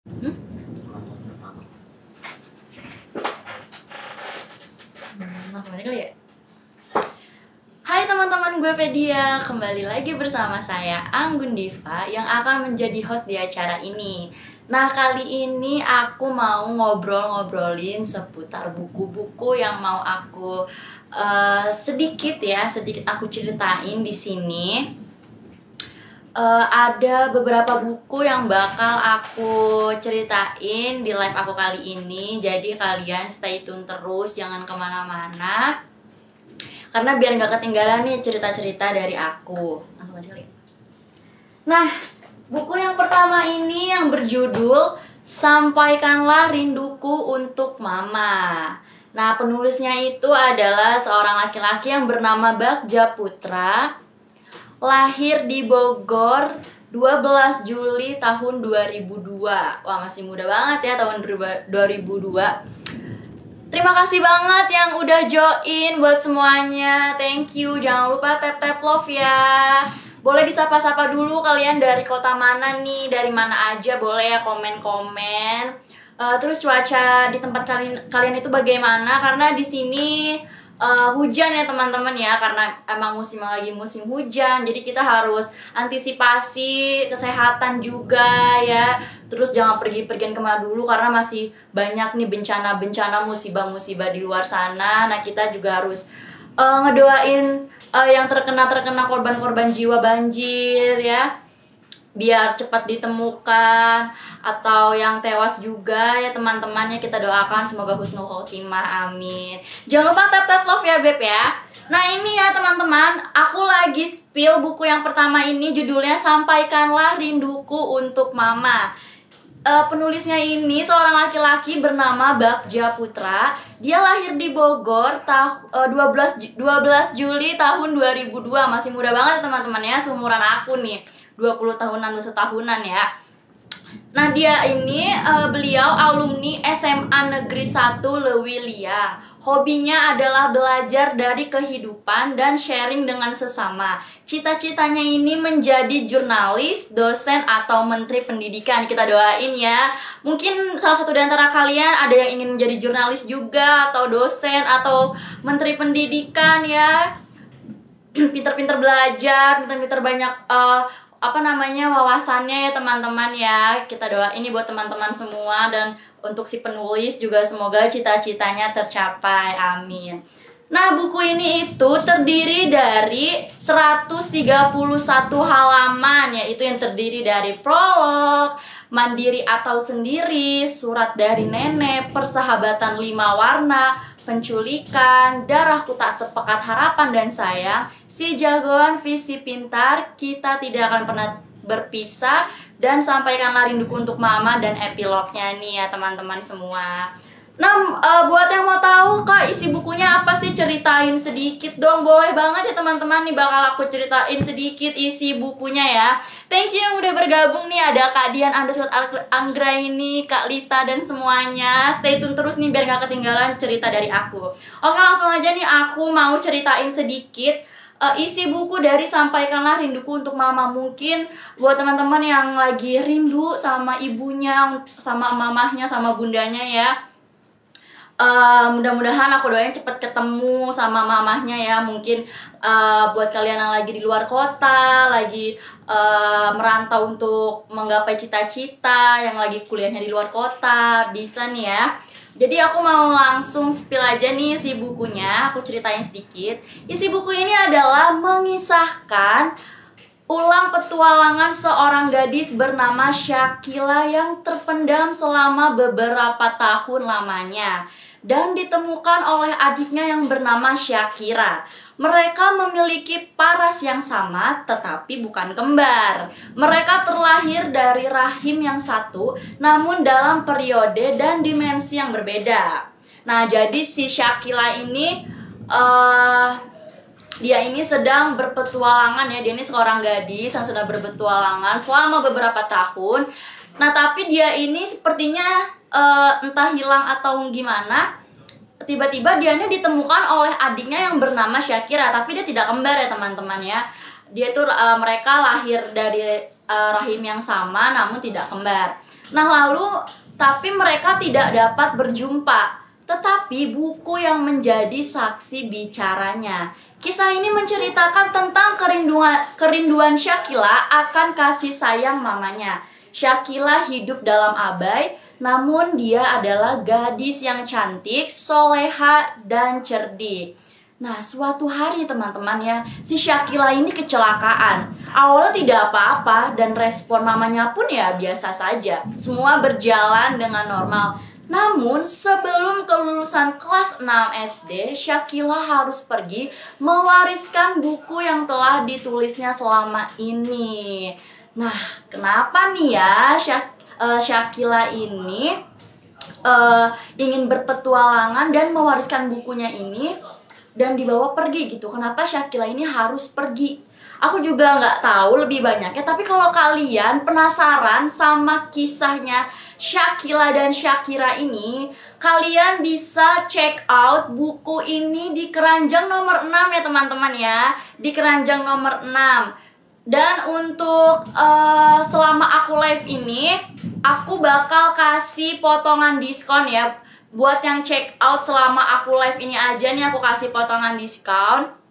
Hmm? Langsung aja kali ya. Hai teman-teman, gue Fedia. Kembali lagi bersama saya Anggun Diva yang akan menjadi host di acara ini. Nah, kali ini aku mau ngobrol-ngobrolin seputar buku-buku yang mau aku sedikit aku ceritain di sini. Ada beberapa buku yang bakal aku ceritain di live aku kali ini. Jadi kalian stay tune terus, jangan kemana-mana, karena biar nggak ketinggalan nih cerita-cerita dari aku. Langsung aja kali. Nah, buku yang pertama ini yang berjudul Sampaikanlah Rinduku Untuk Mama. Nah, penulisnya itu adalah seorang laki-laki yang bernama Bagja Putra. Lahir di Bogor 12 Juli tahun 2002. Wah, masih muda banget ya, tahun 2002. Terima kasih banget yang udah join buat semuanya. Thank you. Jangan lupa tap-tap love ya. Boleh disapa-sapa dulu kalian dari kota mana nih, dari mana aja boleh ya, komen-komen. Terus cuaca di tempat kalian itu bagaimana? Karena di sini hujan ya teman-teman ya, karena emang lagi musim hujan, jadi kita harus antisipasi kesehatan juga ya. Terus jangan pergi-pergian kemana dulu karena masih banyak nih bencana-bencana, musibah-musibah di luar sana. Nah, kita juga harus ngedoain yang terkena korban-korban jiwa banjir ya, biar cepat ditemukan, atau yang tewas juga ya teman-temannya, kita doakan semoga husnul khotimah, amin. Jangan lupa tap love ya Beb ya. Nah ini ya teman-teman, aku lagi spill buku yang pertama ini, judulnya Sampaikanlah Rinduku Untuk Mama. Penulisnya ini seorang laki-laki bernama Bagja Putra. Dia lahir di Bogor 12 Juli tahun 2002. Masih muda banget teman-teman ya, seumuran aku nih, 20 tahunan, 21 tahunan ya. Nah, beliau alumni SMA Negeri 1 Lewiliang. Hobinya adalah belajar dari kehidupan dan sharing dengan sesama. Cita-citanya ini menjadi jurnalis, dosen, atau menteri pendidikan. Kita doain ya. Mungkin salah satu dari antara kalian ada yang ingin menjadi jurnalis juga, atau dosen, atau menteri pendidikan ya. Pinter-pinter belajar, pinter-pinter banyak wawasannya ya teman-teman ya. Kita doain ini buat teman-teman semua, dan untuk si penulis juga semoga cita-citanya tercapai, amin. Nah, buku ini itu terdiri dari 131 halaman, yaitu yang terdiri dari prolog, mandiri atau sendiri, surat dari nenek, persahabatan 5 warna, penculikan, darahku tak sepekat harapan dan sayang, si jagoan visi pintar, kita tidak akan pernah berpisah, dan sampaikanlah rinduku untuk mama, dan epilognya nih ya teman-teman semua. Nah, buat yang mau tahu Kak isi bukunya apa sih, ceritain sedikit dong. Boleh banget ya teman-teman, nih bakal aku ceritain sedikit isi bukunya ya. Thank you yang udah bergabung nih, ada Kak Dian Anggra ini, Kak Lita, dan semuanya. Stay tune terus nih biar gak ketinggalan cerita dari aku. Oke, langsung aja nih aku mau ceritain sedikit isi buku dari Sampaikanlah Rinduku Untuk Mama. Mungkin buat teman-teman yang lagi rindu sama ibunya, sama mamahnya, sama bundanya ya, mudah-mudahan aku doain cepet ketemu sama mamahnya ya. Mungkin buat kalian yang lagi di luar kota, lagi merantau untuk menggapai cita-cita, yang lagi kuliahnya di luar kota, bisa nih ya. Jadi aku mau langsung spill aja nih isi bukunya, aku ceritain sedikit. Isi buku ini adalah mengisahkan ulang petualangan seorang gadis bernama Syakila yang terpendam selama beberapa tahun lamanya dan ditemukan oleh adiknya yang bernama Syakira. Mereka memiliki paras yang sama tetapi bukan kembar. Mereka terlahir dari rahim yang satu namun dalam periode dan dimensi yang berbeda. Nah, jadi si Syakila ini dia ini sedang berpetualangan ya. Dia ini seorang gadis yang sedang berpetualangan selama beberapa tahun. Nah, tapi dia ini sepertinya entah hilang atau gimana, tiba-tiba dia ini ditemukan oleh adiknya yang bernama Syakira, tapi dia tidak kembar ya teman-teman ya. Dia tuh mereka lahir dari rahim yang sama namun tidak kembar. Nah lalu tapi mereka tidak dapat berjumpa. Tetapi buku yang menjadi saksi bicaranya. Kisah ini menceritakan tentang kerinduan Shakila akan kasih sayang mamanya. Shakila hidup dalam abai, namun dia adalah gadis yang cantik, soleha, dan cerdik. Nah, suatu hari teman-teman ya, si Shakila ini kecelakaan. Awalnya tidak apa-apa dan respon mamanya pun ya biasa saja. Semua berjalan dengan normal. Namun sebelum kelulusan kelas 6 SD, Shakila harus pergi mewariskan buku yang telah ditulisnya selama ini. Nah, kenapa nih ya Shakila ini ingin berpetualangan dan mewariskan bukunya ini dan dibawa pergi gitu? Kenapa Shakila ini harus pergi? Aku juga nggak tahu lebih banyaknya, tapi kalau kalian penasaran sama kisahnya Shakila dan Shakira ini, kalian bisa check out buku ini di keranjang nomor 6 ya teman-teman ya. Di keranjang nomor 6. Dan untuk selama aku live ini, aku bakal kasih potongan diskon ya. Buat yang check out selama aku live ini aja nih, aku kasih potongan diskon.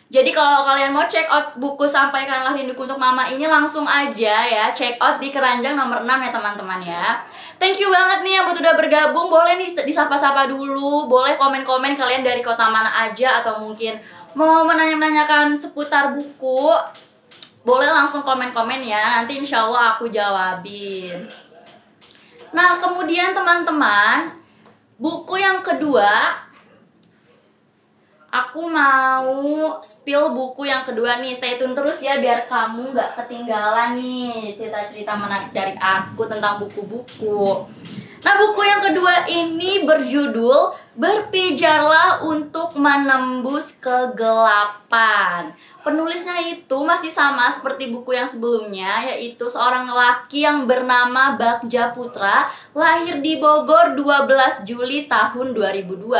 Jadi kalau kalian mau check out buku Sampaikanlah Rinduku Untuk Mama ini, langsung aja ya check out di keranjang nomor 6 ya teman-teman ya. Thank you banget nih yang udah bergabung. Boleh nih disapa-sapa dulu. Boleh komen-komen kalian dari kota mana aja, atau mungkin mau menanyakan seputar buku. Boleh langsung komen-komen ya. Nanti insya Allah aku jawabin. Nah kemudian teman-teman, buku yang kedua, aku mau spill buku yang kedua nih. Stay tune terus ya biar kamu gak ketinggalan nih cerita-cerita menarik dari aku tentang buku-buku. Nah buku yang kedua ini berjudul Berpijarlah Untuk Menembus Kegelapan. Penulisnya itu masih sama seperti buku yang sebelumnya, yaitu seorang lelaki yang bernama Bagja Putra, lahir di Bogor 12 Juli tahun 2002.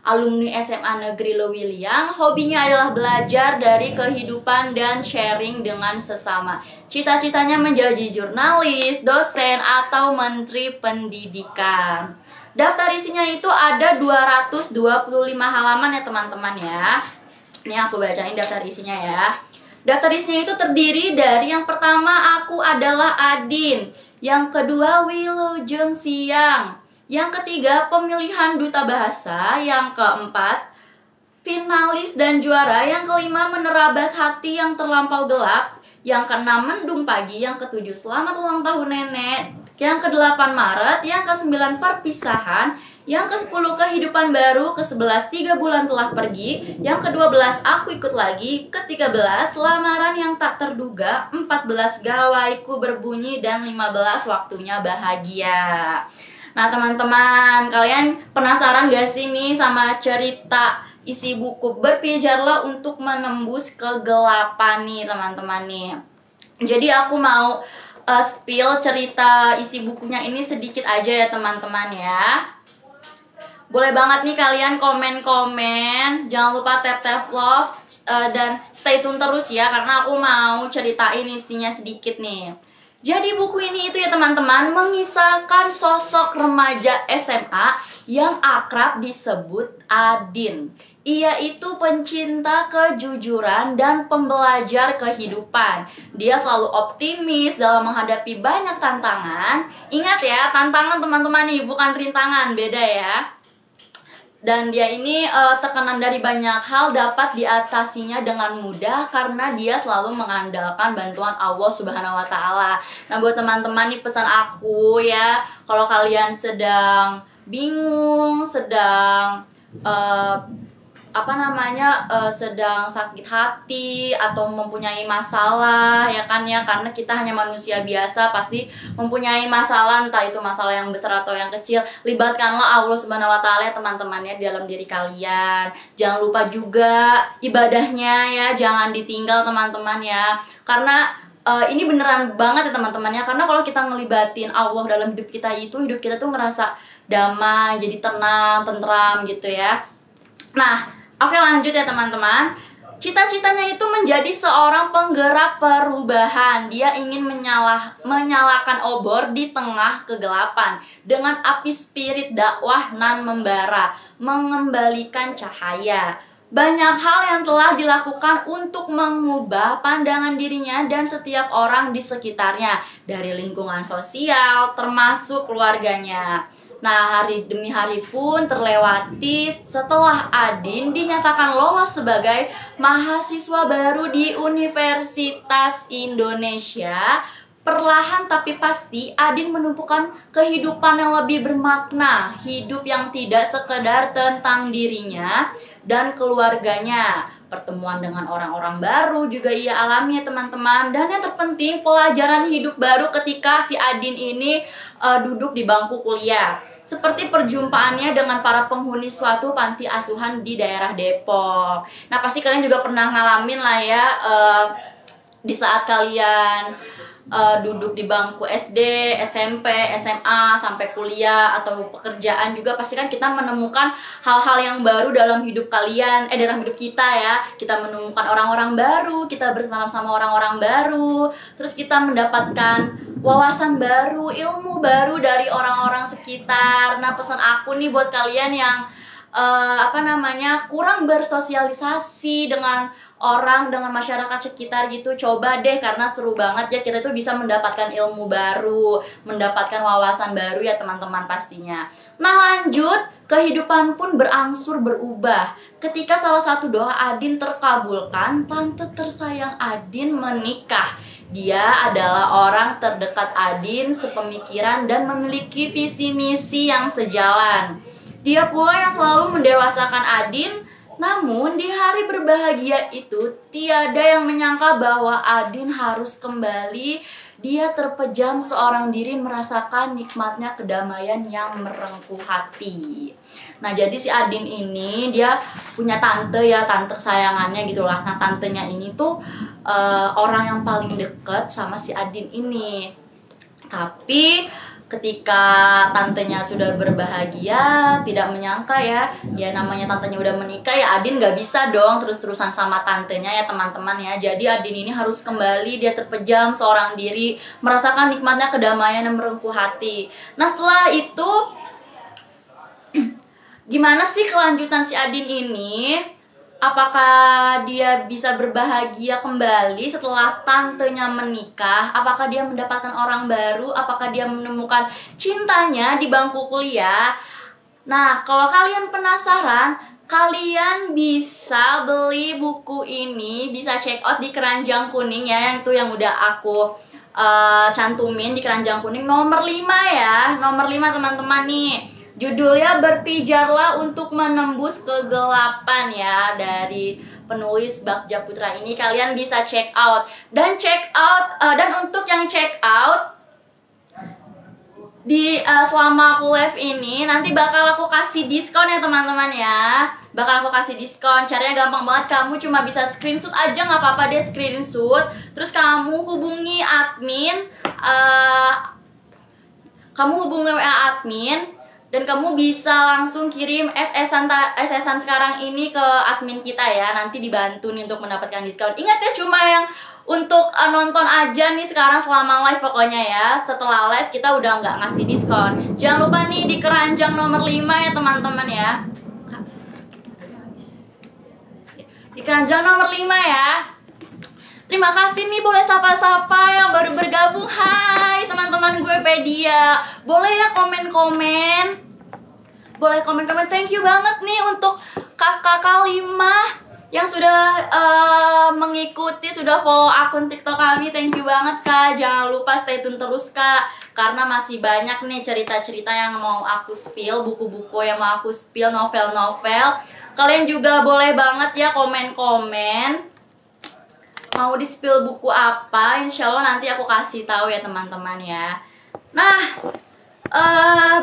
Alumni SMA Negeri Lewiliang, hobinya adalah belajar dari kehidupan dan sharing dengan sesama. Cita-citanya menjadi jurnalis, dosen, atau menteri pendidikan. Daftar isinya itu ada 225 halaman ya teman-teman ya. Ini aku bacain daftar isinya ya. Daftar isinya itu terdiri dari yang pertama, aku adalah Adin. Yang kedua, Wilujeng Siang. Yang ketiga, pemilihan duta bahasa. Yang keempat, finalis dan juara. Yang kelima, menerabas hati yang terlampau gelap. Yang keenam, mendung pagi. Yang ketujuh, selamat ulang tahun nenek. Yang ke-8 Maret. Yang ke-9, perpisahan. Yang ke-10, kehidupan baru. Ke-11, 3 bulan telah pergi. Yang ke-12, aku ikut lagi. Ke-13, lamaran yang tak terduga. 14, gawaiku berbunyi. Dan 15, waktunya bahagia. Nah teman-teman, kalian penasaran gak sih nih sama cerita isi buku Berpijarlah Untuk Menembus Kegelapan nih teman-teman nih. Jadi aku mau spill cerita isi bukunya ini sedikit aja ya teman-teman ya. Boleh banget nih kalian komen-komen. Jangan lupa tap-tap love dan stay tune terus ya, karena aku mau ceritain isinya sedikit nih. Jadi buku ini itu ya teman-teman, mengisahkan sosok remaja SMA yang akrab disebut Adin. Ia itu pencinta kejujuran dan pembelajar kehidupan. Dia selalu optimis dalam menghadapi banyak tantangan. Ingat ya, tantangan teman-teman nih, bukan rintangan, beda ya. Dan dia ini tekanan dari banyak hal dapat diatasinya dengan mudah karena dia selalu mengandalkan bantuan Allah Subhanahu wa Ta'ala. Nah, buat teman-teman nih, pesan aku ya, kalau kalian sedang bingung, sedang sedang sakit hati atau mempunyai masalah ya kan ya, karena kita hanya manusia biasa, pasti mempunyai masalah, entah itu masalah yang besar atau yang kecil. Libatkanlah Allah Subhanahu wa Ta'ala ya teman-temannya dalam diri kalian. Jangan lupa juga ibadahnya ya, jangan ditinggal teman-teman ya, karena ini beneran banget ya teman-teman ya, karena kalau kita ngelibatin Allah dalam hidup kita itu, hidup kita tuh ngerasa damai, jadi tenang, tentram gitu ya. Nah, oke lanjut ya teman-teman. Cita-citanya itu menjadi seorang penggerak perubahan. Dia ingin menyalakan obor di tengah kegelapan dengan api spirit dakwah nan membara, mengembalikan cahaya. Banyak hal yang telah dilakukan untuk mengubah pandangan dirinya dan setiap orang di sekitarnya, dari lingkungan sosial termasuk keluarganya. Nah, hari demi hari pun terlewati setelah Adin dinyatakan lolos sebagai mahasiswa baru di Universitas Indonesia. Perlahan tapi pasti Adin menemukan kehidupan yang lebih bermakna, hidup yang tidak sekedar tentang dirinya dan keluarganya. Pertemuan dengan orang-orang baru juga ia alami ya teman-teman. Dan yang terpenting pelajaran hidup baru ketika si Adin ini duduk di bangku kuliah. Seperti perjumpaannya dengan para penghuni suatu panti asuhan di daerah Depok. Nah, pasti kalian juga pernah ngalamin lah ya, di saat kalian duduk di bangku SD, SMP, SMA, sampai kuliah atau pekerjaan juga, pasti kan kita menemukan hal-hal yang baru dalam hidup kalian, dalam hidup kita ya. Kita menemukan orang-orang baru, kita berkenalan sama orang-orang baru, terus kita mendapatkan wawasan baru, ilmu baru dari orang-orang sekitar. Nah, pesan aku nih buat kalian yang kurang bersosialisasi dengan orang, dengan masyarakat sekitar gitu, coba deh, karena seru banget ya, kita tuh bisa mendapatkan ilmu baru, mendapatkan wawasan baru ya teman-teman pastinya. Nah, lanjut, kehidupan pun berangsur berubah ketika salah satu doa Adin terkabulkan. Tante tersayang Adin menikah. Dia adalah orang terdekat Adin, sepemikiran dan memiliki visi misi yang sejalan. Dia pula yang selalu mendewasakan Adin. Namun di hari berbahagia itu tiada yang menyangka bahwa Adin harus kembali. Dia terpejam seorang diri merasakan nikmatnya kedamaian yang merengkuh hati. Nah, jadi si Adin ini dia punya tante ya, tante kesayangannya gitulah. Nah, tantenya ini tuh orang yang paling deket sama si Adin ini. Tapi ketika tantenya sudah berbahagia, tidak menyangka ya namanya tantenya udah menikah ya, Adin gak bisa dong terus-terusan sama tantenya ya teman-teman ya. Jadi Adin ini harus kembali, dia terpejam seorang diri, merasakan nikmatnya kedamaian yang merengkuh hati. Nah, setelah itu gimana sih kelanjutan si Adin ini? Apakah dia bisa berbahagia kembali setelah tantenya menikah? Apakah dia mendapatkan orang baru? Apakah dia menemukan cintanya di bangku kuliah? Nah, kalau kalian penasaran, kalian bisa beli buku ini, bisa check out di Keranjang Kuning ya, yang itu yang udah aku cantumin di Keranjang Kuning nomor 5 ya. Nomor 5 teman-teman nih. Judulnya Berpijarlah untuk Menembus Kegelapan ya, dari penulis Bagja Putra ini. Kalian bisa check out. Dan untuk yang check out di selama aku live ini, nanti bakal aku kasih diskon ya teman-teman ya. Bakal aku kasih diskon. Caranya gampang banget, kamu cuma bisa screenshot aja, nggak apa-apa deh screenshot. Terus kamu hubungi admin, WA admin, dan kamu bisa langsung kirim SS-an sekarang ini ke admin kita ya. Nanti dibantu nih untuk mendapatkan diskon. Ingat ya, cuma yang untuk nonton aja nih sekarang selama live pokoknya ya. Setelah live kita udah nggak ngasih diskon. Jangan lupa nih di Keranjang nomor 5 ya teman-teman ya. Di Keranjang nomor 5 ya. Terima kasih nih, boleh sapa-sapa yang baru bergabung. Hai teman-teman gue Pedia. Boleh ya komen-komen. Boleh komen-komen. Thank you banget nih untuk kakak Kalimah yang sudah mengikuti, sudah follow akun TikTok kami. Thank you banget Kak. Jangan lupa stay tune terus Kak, karena masih banyak nih cerita-cerita yang mau aku spill, buku-buku yang mau aku spill, novel-novel. Kalian juga boleh banget ya komen-komen mau di spill buku apa. Insya Allah nanti aku kasih tahu ya teman-teman ya. Nah,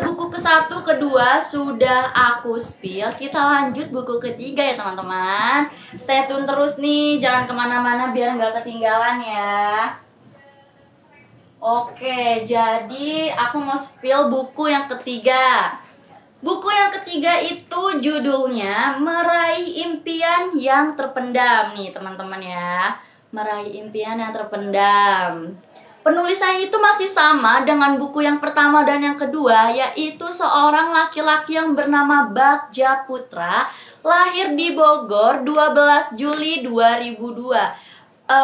buku ke-1, ke-2 sudah aku spill. Kita lanjut buku ketiga ya teman-teman. Stay tune terus nih, jangan kemana-mana biar nggak ketinggalan ya. Oke, jadi aku mau spill buku yang ketiga. Buku yang ketiga itu judulnya Meraih Impian yang Terpendam nih teman-teman ya. Meraih Impian yang Terpendam. Penulisannya itu masih sama dengan buku yang pertama dan yang kedua, yaitu seorang laki-laki yang bernama Bagja Putra, lahir di Bogor 12 Juli 2002.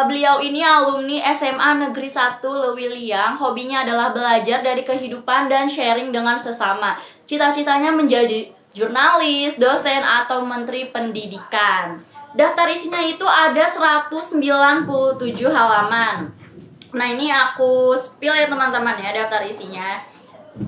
Beliau ini alumni SMA Negeri 1 Lewiliang. Hobinya adalah belajar dari kehidupan dan sharing dengan sesama. Cita-citanya menjadi jurnalis, dosen, atau menteri pendidikan. Daftar isinya itu ada 197 halaman. Nah ini aku spill ya teman-teman ya daftar isinya.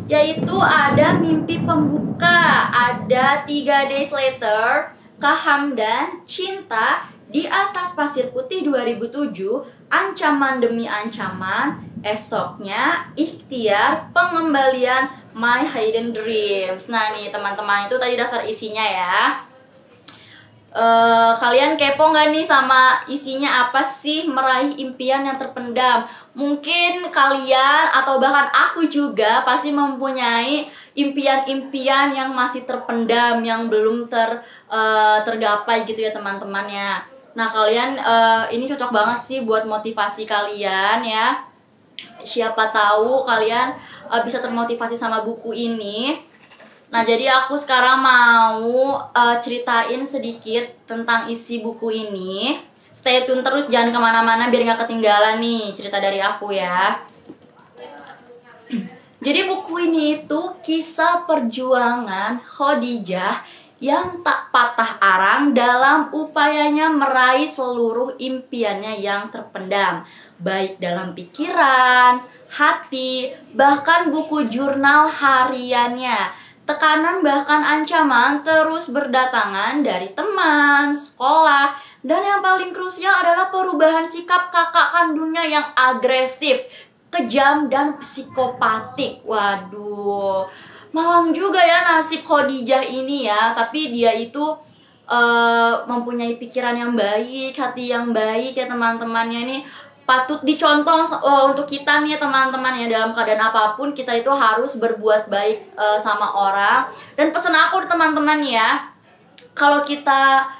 Yaitu ada mimpi pembuka, ada 3 days later, Kahamdan, cinta, di atas pasir putih 2007, ancaman demi ancaman, esoknya, ikhtiar, pengembalian, my hidden dreams. Nah nih teman-teman itu tadi daftar isinya ya. Kalian kepo nggak nih sama isinya apa sih meraih impian yang terpendam? Mungkin kalian atau bahkan aku juga pasti mempunyai impian-impian yang masih terpendam, yang belum tergapai gitu ya teman-teman ya. Nah kalian ini cocok banget sih buat motivasi kalian ya. Siapa tahu kalian bisa termotivasi sama buku ini. Nah, jadi aku sekarang mau ceritain sedikit tentang isi buku ini. Stay tune terus, jangan kemana-mana biar nggak ketinggalan nih cerita dari aku ya. Jadi buku ini itu kisah perjuangan Khadijah yang tak patah arang dalam upayanya meraih seluruh impiannya yang terpendam. Baik dalam pikiran, hati, bahkan buku jurnal hariannya. Tekanan bahkan ancaman terus berdatangan dari teman, sekolah, dan yang paling krusial adalah perubahan sikap kakak kandungnya yang agresif, kejam, dan psikopatik. Waduh, malang juga ya nasib Khadijah ini ya. Tapi dia itu mempunyai pikiran yang baik, hati yang baik ya teman-temannya ini. Patut dicontoh untuk kita nih teman-teman ya, dalam keadaan apapun kita itu harus berbuat baik sama orang. Dan pesan aku teman-teman ya, kalau kita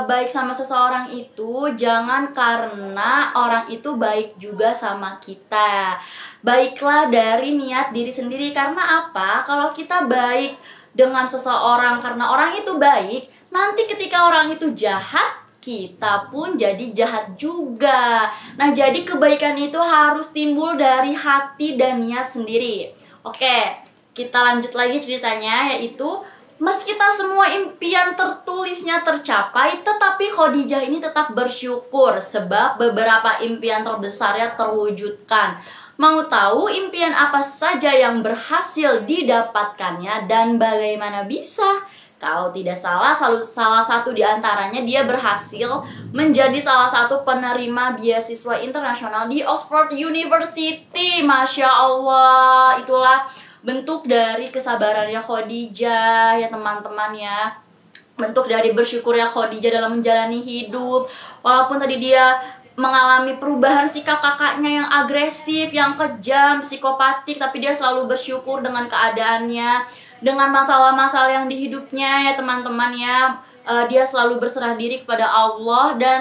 baik sama seseorang itu jangan karena orang itu baik juga sama kita. Baiklah dari niat diri sendiri. Karena apa? Kalau kita baik dengan seseorang karena orang itu baik, nanti ketika orang itu jahat, kita pun jadi jahat juga. Nah, jadi kebaikan itu harus timbul dari hati dan niat sendiri. Oke, kita lanjut lagi ceritanya, yaitu meski tak semua impian tertulisnya tercapai, tetapi Khadijah ini tetap bersyukur sebab beberapa impian terbesarnya terwujudkan. Mau tahu impian apa saja yang berhasil didapatkannya dan bagaimana bisa? Kalau tidak salah satu di antaranya dia berhasil menjadi salah satu penerima beasiswa internasional di Oxford University. Masya Allah, itulah bentuk dari kesabarannya Khadijah ya teman-teman ya. Bentuk dari bersyukurnya Khadijah dalam menjalani hidup. Walaupun tadi dia mengalami perubahan sikap kakaknya yang agresif, yang kejam, psikopatik, tapi dia selalu bersyukur dengan keadaannya, dengan masalah-masalah yang di hidupnya ya teman-teman ya. Dia selalu berserah diri kepada Allah dan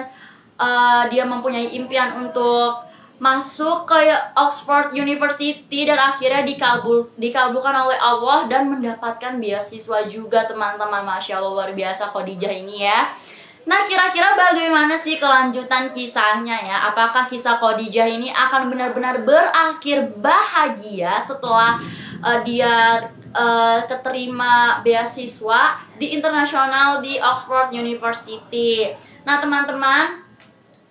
dia mempunyai impian untuk masuk ke Oxford University dan akhirnya dikabulkan oleh Allah dan mendapatkan beasiswa juga teman-teman. Masya Allah, luar biasa Khadijah ini ya. Nah, kira-kira bagaimana sih kelanjutan kisahnya ya? Apakah kisah Khadijah ini akan benar-benar berakhir bahagia setelah dia keterima beasiswa di internasional di Oxford University? Nah, teman-teman,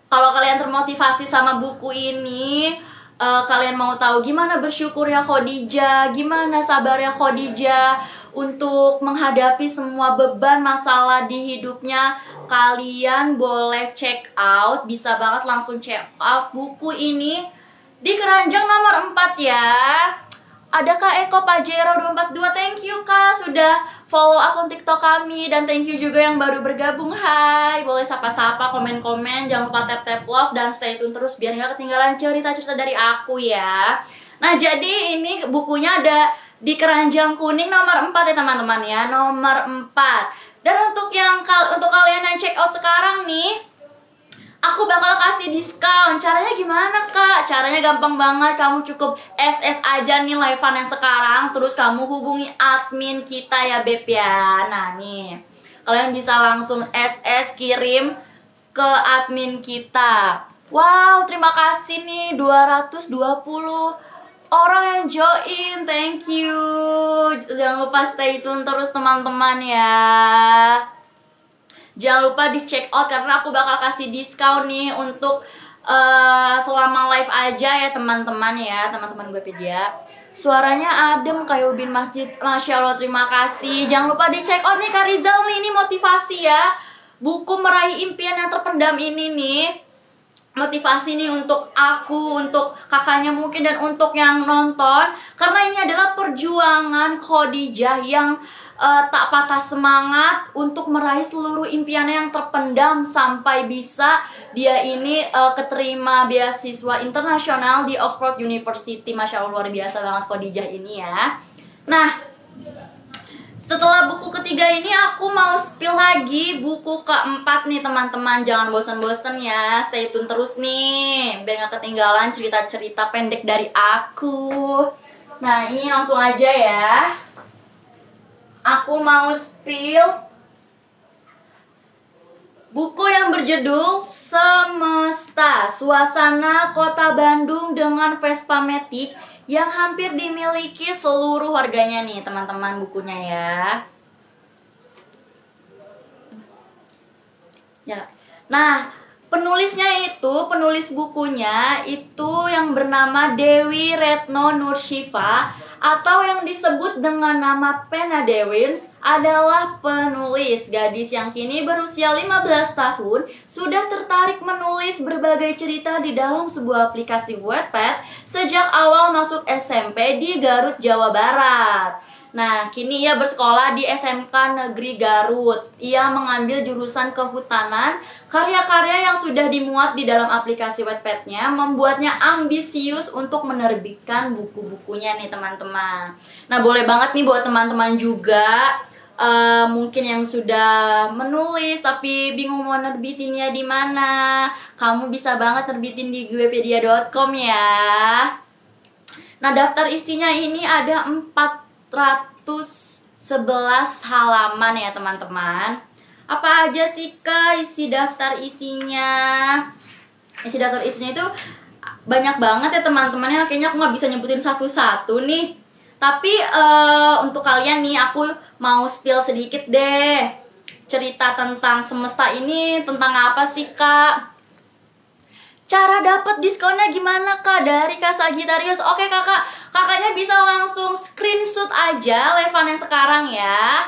kalau kalian termotivasi sama buku ini, kalian mau tahu gimana bersyukurnya Khadijah, gimana sabarnya Khadijah untuk menghadapi semua beban masalah di hidupnya, kalian boleh check out, bisa banget langsung check out buku ini di keranjang nomor 4 ya. Ada Kak Eko Pajero 242, thank you Kak sudah follow akun TikTok kami, dan thank you juga yang baru bergabung. Hai, boleh sapa-sapa, komen-komen, jangan lupa tap-tap love dan stay tune terus biar nggak ketinggalan cerita-cerita dari aku ya. Nah, jadi ini bukunya ada di keranjang kuning nomor 4 ya teman-teman ya, nomor 4. Dan untuk kalian yang check out sekarang nih, aku bakal kasih diskon. Caranya gimana kak? Caranya gampang banget. Kamu cukup SS aja nih live-an yang sekarang, terus kamu hubungi admin kita ya Beb ya. Nah nih, kalian bisa langsung SS kirim ke admin kita. Wow, terima kasih nih 220 orang yang join. Thank you. Jangan lupa stay tune terus teman-teman ya. Jangan lupa di check out karena aku bakal kasih diskon nih untuk selama live aja ya teman-teman ya, teman-teman gue pedia. Suaranya adem kayak ubin masjid. Masya Allah, terima kasih. Jangan lupa di check out nih Kak Rizal nih, ini motivasi ya. Buku Meraih Impian yang Terpendam ini nih, motivasi nih untuk aku, untuk kakaknya mungkin, dan untuk yang nonton. Karena ini adalah perjuangan Khadijah yang tak patah semangat untuk meraih seluruh impiannya yang terpendam sampai bisa dia ini keterima beasiswa internasional di Oxford University. Masya Allah, luar biasa banget Khadijah ini ya. Nah, setelah buku ketiga ini aku mau spill lagi buku keempat nih teman-teman. Jangan bosan-bosan ya, stay tune terus nih biar gak ketinggalan cerita-cerita pendek dari aku. Nah ini langsung aja ya, aku mau spill buku yang berjudul Semesta, Suasana Kota Bandung dengan Vespa Matic yang hampir dimiliki seluruh warganya nih teman-teman bukunya ya. Ya. Nah, penulis bukunya itu yang bernama Dewi Retno Nurshifa atau yang disebut dengan nama Pena Dewins, adalah penulis gadis yang kini berusia 15 tahun sudah tertarik menulis berbagai cerita di dalam sebuah aplikasi Wattpad sejak awal masuk SMP di Garut, Jawa Barat. Nah, kini ia bersekolah di SMK Negeri Garut. Ia mengambil jurusan kehutanan. Karya-karya yang sudah dimuat di dalam aplikasi Wattpad-nya membuatnya ambisius untuk menerbitkan buku-bukunya nih teman-teman. Nah, boleh banget nih buat teman-teman juga mungkin yang sudah menulis tapi bingung mau nerbitinnya di mana. Kamu bisa banget nerbitin di guepedia.com ya. Nah, daftar isinya ini ada 411 halaman ya teman-teman. Apa aja sih Kak isi daftar isinya? Isi daftar isinya itu banyak banget ya teman-temannya. Kayaknya aku nggak bisa nyebutin satu-satu nih. Tapi untuk kalian nih aku mau spill sedikit deh. Cerita tentang Semesta ini tentang apa sih Kak? Cara dapat diskonnya gimana Kak dari Kak Sagittarius? Oke kakaknya bisa langsung screenshot aja live-an yang sekarang ya.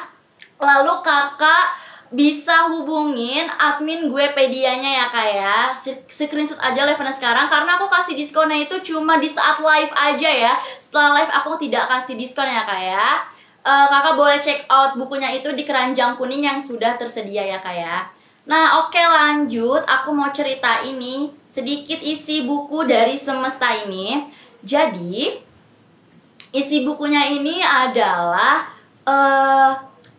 Lalu kakak bisa hubungin admin gue pedianya ya Kak ya. Screenshot aja live-an sekarang karena aku kasih diskonnya itu cuma di saat live aja ya. Setelah live aku tidak kasih diskon ya Kak ya. Kakak boleh check out bukunya itu di keranjang kuning yang sudah tersedia ya Kak ya. Nah oke lanjut, aku mau cerita ini sedikit isi buku dari Semesta ini. Jadi isi bukunya ini adalah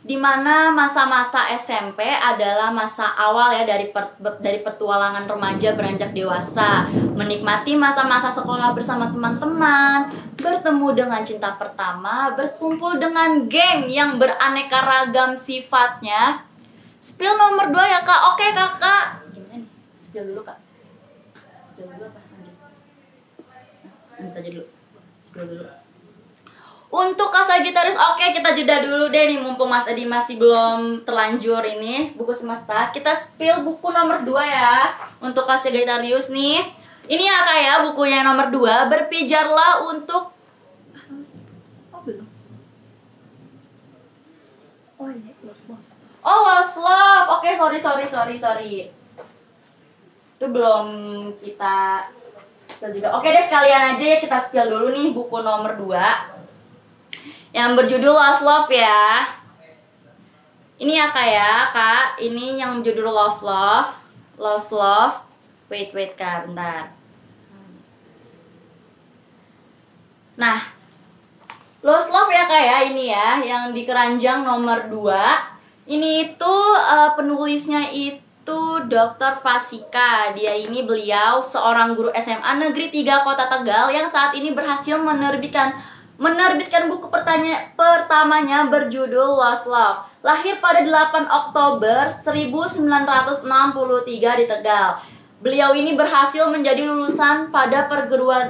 dimana masa-masa SMP adalah masa awal ya dari petualangan remaja beranjak dewasa, menikmati masa-masa sekolah bersama teman-teman, bertemu dengan cinta pertama, berkumpul dengan geng yang beraneka ragam sifatnya. Spill nomor 2 ya Kak. Oke kakak. Gimana nih? Spill dulu Kak. Spill dulu apa? Lanjut aja dulu. Spill dulu. Untuk Kak Sagittarius, oke kita jeda dulu deh nih. Mumpung tadi masih belum terlanjur ini buku Semesta. Kita spill buku nomor 2 ya. Untuk Kak Sagittarius nih. Ini ya Kak ya bukunya nomor 2. Berpijarlah untuk... Oh belum. Oh ini Lost Love. Oh Lost Love. Oke sorry. Itu belum kita spill juga. Oke deh sekalian aja ya kita spill dulu nih buku nomor 2 yang berjudul Lost Love ya. Ini ya Kak, ini yang berjudul Lost Love. Wait Kak, bentar. Nah, Lost Love ya Kak ya, ini ya yang di keranjang nomor 2. Ini itu penulisnya itu Dr. Fasika. Beliau seorang guru SMA Negeri 3 Kota Tegal yang saat ini berhasil menerbitkan buku pertamanya berjudul Lost Love. Lahir pada 8 Oktober 1963 di Tegal. Beliau ini berhasil menjadi lulusan pada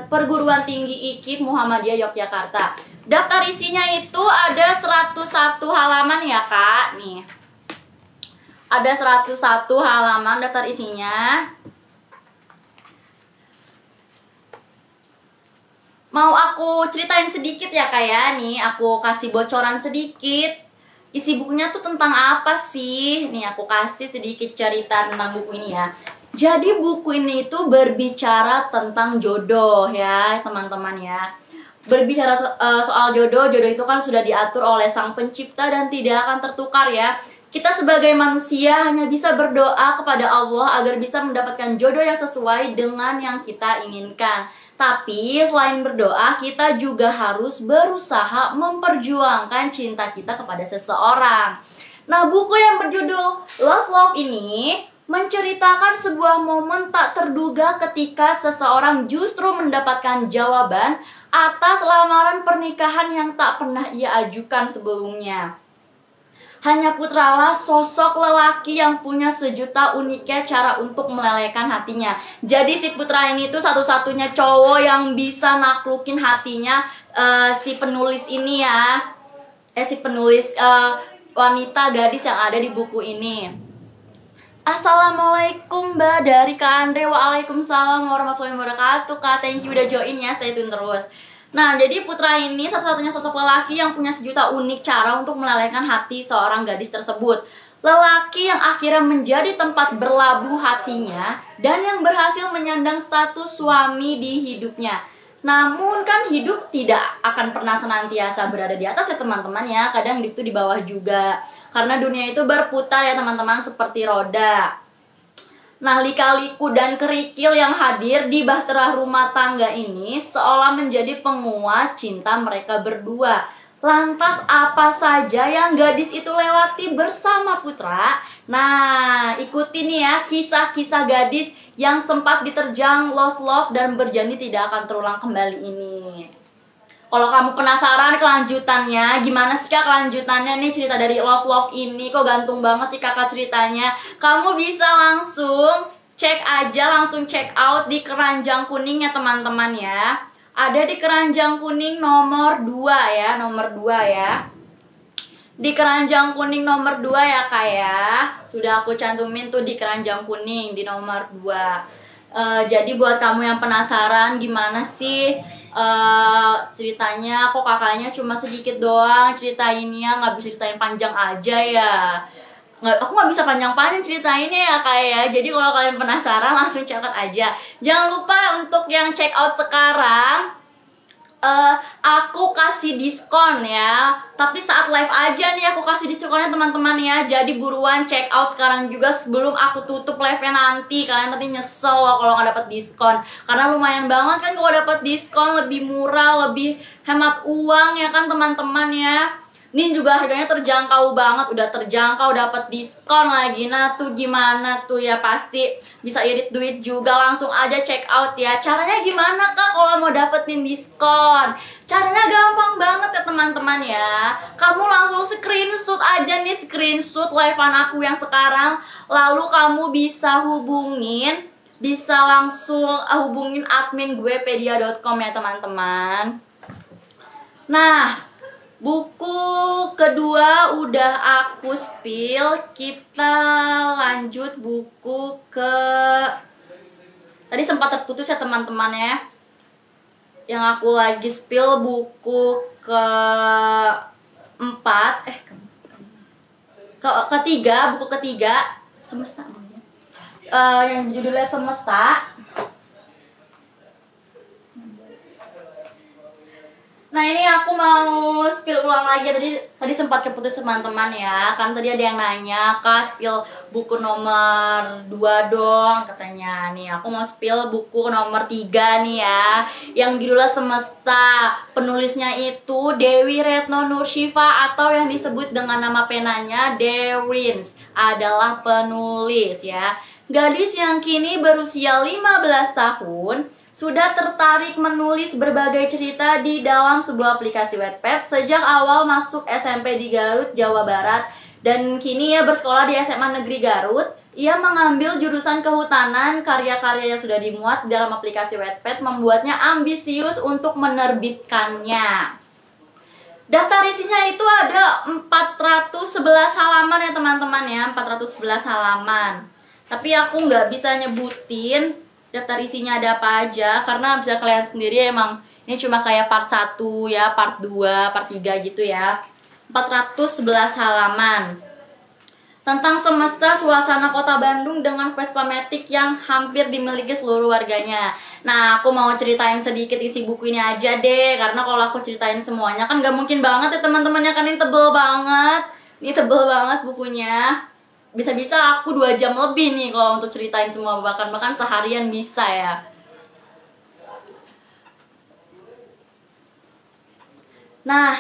perguruan tinggi IKIP Muhammadiyah Yogyakarta. Daftar isinya itu ada 101 halaman ya Kak. Nih. Ada 101 halaman daftar isinya. Mau aku ceritain sedikit ya Kak ya. Nih aku kasih bocoran sedikit. Isi bukunya tuh tentang apa sih? Nih aku kasih sedikit cerita tentang buku ini ya. Jadi buku ini itu berbicara tentang jodoh ya teman-teman ya. Berbicara soal jodoh itu kan sudah diatur oleh Sang Pencipta dan tidak akan tertukar ya. Kita sebagai manusia hanya bisa berdoa kepada Allah agar bisa mendapatkan jodoh yang sesuai dengan yang kita inginkan. Tapi selain berdoa, kita juga harus berusaha memperjuangkan cinta kita kepada seseorang. Nah, buku yang berjudul Lost Love ini menceritakan sebuah momen tak terduga ketika seseorang justru mendapatkan jawaban atas lamaran pernikahan yang tak pernah ia ajukan sebelumnya. Hanya Putralah sosok lelaki yang punya sejuta uniknya cara untuk melelehkan hatinya. Jadi si Putra ini tuh satu-satunya cowok yang bisa naklukin hatinya si penulis ini ya. Si penulis wanita gadis yang ada di buku ini. Assalamualaikum Mbak dari Kak Andre. Waalaikumsalam warahmatullahi wabarakatuh Kak, thank you udah join ya, stay tune terus. Nah, jadi Putra ini satu-satunya sosok lelaki yang punya sejuta unik cara untuk melelehkan hati seorang gadis tersebut. Lelaki yang akhirnya menjadi tempat berlabuh hatinya dan yang berhasil menyandang status suami di hidupnya. Namun kan hidup tidak akan pernah senantiasa berada di atas ya teman-teman ya. Kadang hidup itu di bawah juga. Karena dunia itu berputar ya teman-teman, seperti roda. Nah, lika-liku dan kerikil yang hadir di bahtera rumah tangga ini seolah menjadi penguat cinta mereka berdua. Lantas apa saja yang gadis itu lewati bersama Putra? Nah, ikuti nih ya kisah-kisah gadis yang sempat diterjang lost love dan berjanji tidak akan terulang kembali ini. Kalau kamu penasaran kelanjutannya, gimana sih Kak kelanjutannya nih cerita dari Lost Love ini? Kok gantung banget sih kakak ceritanya? Kamu bisa langsung cek aja, langsung check out di keranjang kuning ya teman-teman ya. Ada di keranjang kuning nomor 2 ya, nomor 2 ya. Di keranjang kuning nomor 2 ya Kak ya. Sudah aku cantumin tuh di keranjang kuning di nomor 2. Jadi buat kamu yang penasaran gimana sih ceritanya, kok kakaknya cuma sedikit doang ceritainnya, nggak bisa ceritain panjang aja ya. Aku nggak bisa panjang-panjang ceritainnya ya Kak ya. Jadi kalau kalian penasaran langsung catat aja. Jangan lupa untuk yang check out sekarang, aku kasih diskon ya. Tapi saat live aja nih aku kasih diskonnya teman-teman ya. Jadi buruan check out sekarang juga sebelum aku tutup live-nya nanti. Kalian nanti nyesel loh kalau nggak dapet diskon. Karena lumayan banget kan kalau dapet diskon, lebih murah, lebih hemat uang ya kan teman-teman ya. Ini juga harganya terjangkau banget, udah terjangkau, dapat diskon lagi. Nah tuh gimana tuh ya, pasti bisa irit duit juga. Langsung aja check out ya. Caranya gimana Kak kalau mau dapetin diskon? Caranya gampang banget ya teman-teman ya. Kamu langsung screenshot aja nih, screenshot live-an aku yang sekarang. Lalu kamu bisa langsung hubungin admin guepedia.com ya teman-teman. Nah, buku kedua udah aku spill. Kita lanjut buku ke... Tadi sempat terputus ya teman-teman ya. Yang aku lagi spill buku ketiga, buku ketiga Semesta. Yang judulnya Semesta. Nah ini aku mau spill ulang lagi. Tadi sempat keputus teman-teman ya. Kan tadi ada yang nanya, "Kak, spill buku nomor 2 dong," katanya. Nih, aku mau spill buku nomor 3 nih ya. Yang judulnya Semesta. Penulisnya itu Dewi Retno Nurshifa atau yang disebut dengan nama penanya Dewins adalah penulis ya. Gadis yang kini berusia 15 tahun sudah tertarik menulis berbagai cerita di dalam sebuah aplikasi Wattpad sejak awal masuk SMP di Garut, Jawa Barat. Dan kini ia bersekolah di SMA Negeri Garut. Ia mengambil jurusan kehutanan. Karya-karya yang sudah dimuat dalam aplikasi Wattpad membuatnya ambisius untuk menerbitkannya. Daftar isinya itu ada 411 halaman ya teman-teman ya, 411 halaman. Tapi aku nggak bisa nyebutin daftar isinya ada apa aja karena bisa kalian sendiri, emang ini cuma kayak part 1 ya, part 2, part 3 gitu ya. 411 halaman tentang semesta suasana kota Bandung dengan Vespa Matic yang hampir dimiliki seluruh warganya. Nah, aku mau ceritain sedikit isi buku ini aja deh, karena kalau aku ceritain semuanya kan gak mungkin banget ya teman-temannya, kan ini tebel banget. Ini tebel banget bukunya. Bisa-bisa aku 2 jam lebih nih kalau untuk ceritain semua, bahkan seharian bisa ya. Nah,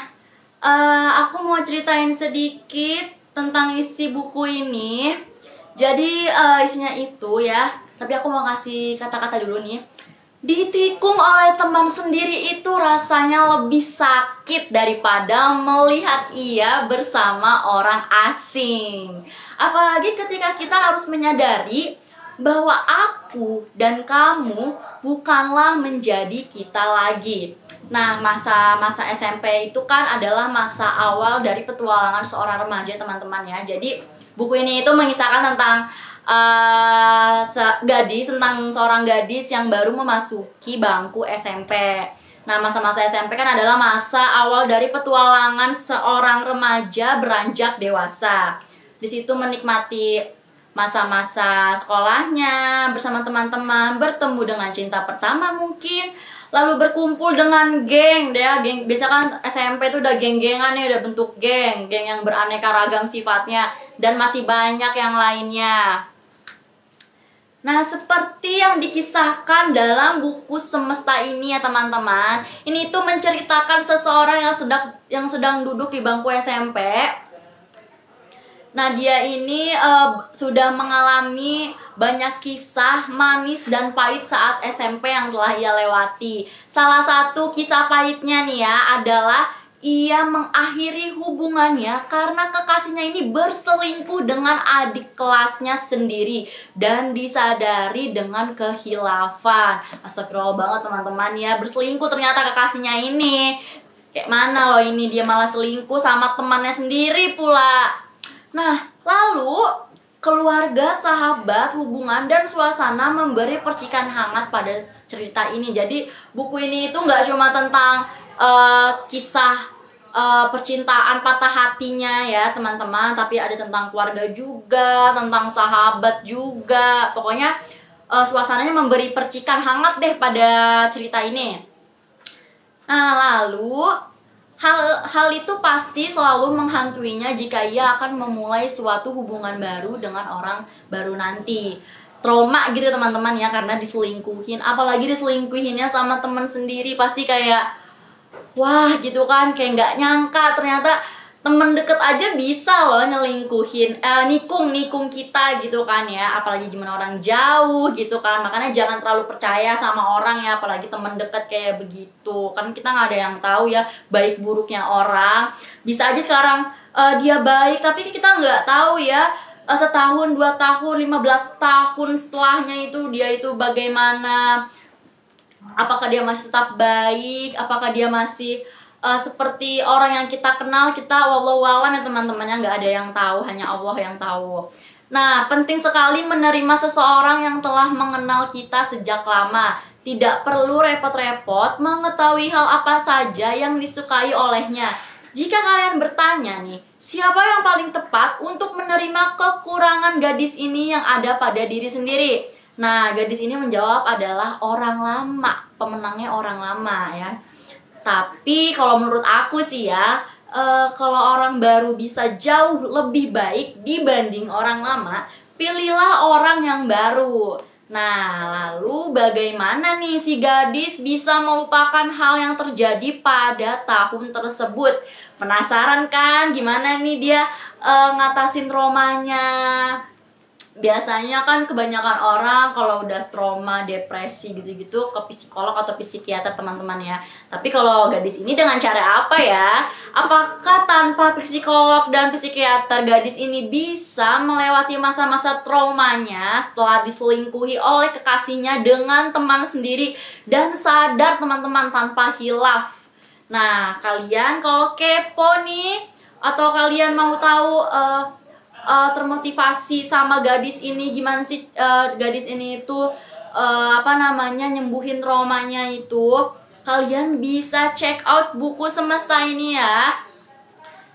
aku mau ceritain sedikit tentang isi buku ini. Jadi isinya itu ya, tapi aku mau kasih kata-kata dulu nih. Ditikung oleh teman sendiri itu rasanya lebih sakit daripada melihat ia bersama orang asing. Apalagi ketika kita harus menyadari bahwa aku dan kamu bukanlah menjadi kita lagi. Nah, masa SMP itu kan adalah masa awal dari petualangan seorang remaja teman-teman ya. Jadi buku ini itu mengisahkan tentang tentang seorang gadis yang baru memasuki bangku SMP. Nah, masa-masa SMP kan adalah masa awal dari petualangan seorang remaja beranjak dewasa. Di situ menikmati masa-masa sekolahnya bersama teman-teman, bertemu dengan cinta pertama mungkin, lalu berkumpul dengan geng deh ya. Geng, biasa kan SMP itu udah geng-gengan nih, udah bentuk geng yang beraneka ragam sifatnya, dan masih banyak yang lainnya. Nah, seperti yang dikisahkan dalam buku Semesta ini ya teman-teman, ini tuh menceritakan seseorang yang sedang duduk di bangku SMP. Nah, dia ini sudah mengalami banyak kisah manis dan pahit saat SMP yang telah ia lewati. Salah satu kisah pahitnya nih ya adalah ia mengakhiri hubungannya karena kekasihnya ini berselingkuh dengan adik kelasnya sendiri dan disadari dengan kehilafan. Astagfirullah banget teman-teman ya, berselingkuh ternyata kekasihnya ini. Kayak mana loh ini, dia malah selingkuh sama temannya sendiri pula. Nah, lalu keluarga, sahabat, hubungan, dan suasana memberi percikan hangat pada cerita ini. Jadi buku ini itu nggak cuma tentang kisah percintaan patah hatinya ya teman-teman, tapi ada tentang keluarga juga, tentang sahabat juga. Pokoknya suasananya memberi percikan hangat deh pada cerita ini. Nah, lalu hal itu pasti selalu menghantuinya jika ia akan memulai suatu hubungan baru dengan orang baru nanti. Trauma gitu teman-teman ya, karena diselingkuhin, apalagi diselingkuhinnya sama teman sendiri, pasti kayak wah gitu kan, kayak nggak nyangka ternyata temen deket aja bisa loh nyelingkuhin, nikung kita gitu kan ya, apalagi gimana orang jauh gitu kan. Makanya jangan terlalu percaya sama orang ya, apalagi temen deket kayak begitu kan, kita nggak ada yang tahu ya baik buruknya orang. Bisa aja sekarang dia baik, tapi kita nggak tahu ya setahun, 2 tahun, 15 tahun setelahnya itu dia itu bagaimana. Apakah dia masih tetap baik? Apakah dia masih seperti orang yang kita kenal? Kita wallahu a'lam ya teman-teman, ya nggak ada yang tahu, hanya Allah yang tahu. Nah, penting sekali menerima seseorang yang telah mengenal kita sejak lama. Tidak perlu repot-repot mengetahui hal apa saja yang disukai olehnya. Jika kalian bertanya nih, siapa yang paling tepat untuk menerima kekurangan gadis ini yang ada pada diri sendiri? Nah, gadis ini menjawab adalah orang lama. Pemenangnya orang lama ya. Tapi kalau menurut aku sih ya, kalau orang baru bisa jauh lebih baik dibanding orang lama, pilihlah orang yang baru. Nah, lalu bagaimana nih si gadis bisa melupakan hal yang terjadi pada tahun tersebut? Penasaran kan gimana nih dia ngatasin traumanya? Biasanya kan kebanyakan orang kalau udah trauma, depresi gitu-gitu ke psikolog atau psikiater teman-teman ya. Tapi kalau gadis ini dengan cara apa ya? Apakah tanpa psikolog dan psikiater gadis ini bisa melewati masa-masa traumanya setelah diselingkuhi oleh kekasihnya dengan teman sendiri dan sadar teman-teman tanpa hilaf? Nah, kalian kalau kepo nih atau kalian mau tahu termotivasi sama gadis ini gimana sih gadis ini itu nyembuhin traumanya itu, kalian bisa check out buku semesta ini ya.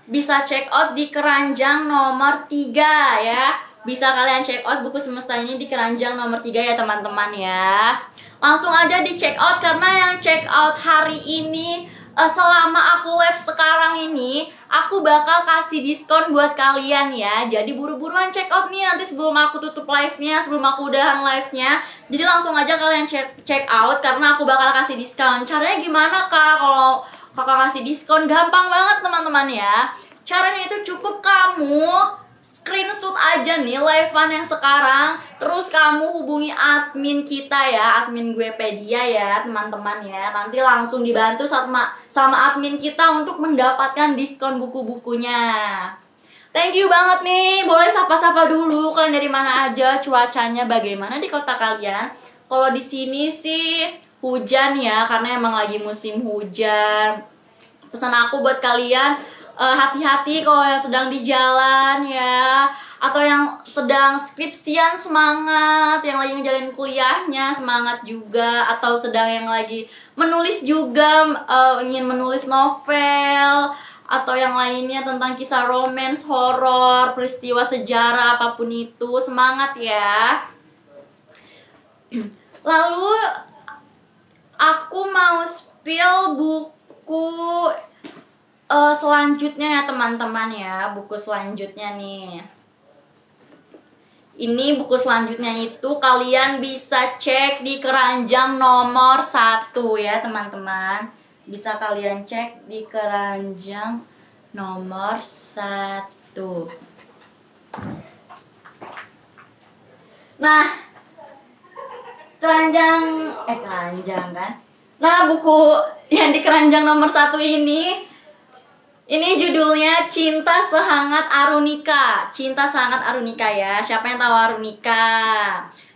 Bisa check out di keranjang nomor 3 ya. Bisa kalian check out buku semesta ini di keranjang nomor 3 ya teman-teman ya. Langsung aja di check out karena yang check out hari ini selama aku live sekarang ini, aku bakal kasih diskon buat kalian ya. Jadi buru-buruan check out nih nanti sebelum aku tutup live-nya, sebelum aku udahan live-nya. Jadi langsung aja kalian check out karena aku bakal kasih diskon. Caranya gimana kak kalau kakak kasih diskon? Gampang banget teman-teman ya. Caranya itu cukup kamu screenshot aja nih live-an yang sekarang, terus kamu hubungi admin kita ya, admin Guepedia ya teman-teman ya. Nanti langsung dibantu sama admin kita untuk mendapatkan diskon buku-bukunya. Thank you banget nih. Boleh sapa-sapa dulu, kalian dari mana aja, cuacanya bagaimana di kota kalian? Kalau di sini sih hujan ya, karena emang lagi musim hujan. Pesan aku buat kalian, hati-hati kalau yang sedang di jalan ya, atau yang sedang skripsian semangat, yang lagi ngejalanin kuliahnya semangat juga, atau sedang yang lagi menulis juga, ingin menulis novel atau yang lainnya tentang kisah romance, horor, peristiwa sejarah apapun itu, semangat ya. Lalu aku mau spill buku selanjutnya ya teman-teman ya. Buku selanjutnya nih, ini buku selanjutnya itu kalian bisa cek di keranjang nomor 1 ya teman-teman. Bisa kalian cek di keranjang nomor 1. Nah, keranjang kan. Nah, buku yang di keranjang nomor 1 ini judulnya Cinta Sehangat Arunika. Cinta Sehangat Arunika ya. Siapa yang tahu Arunika?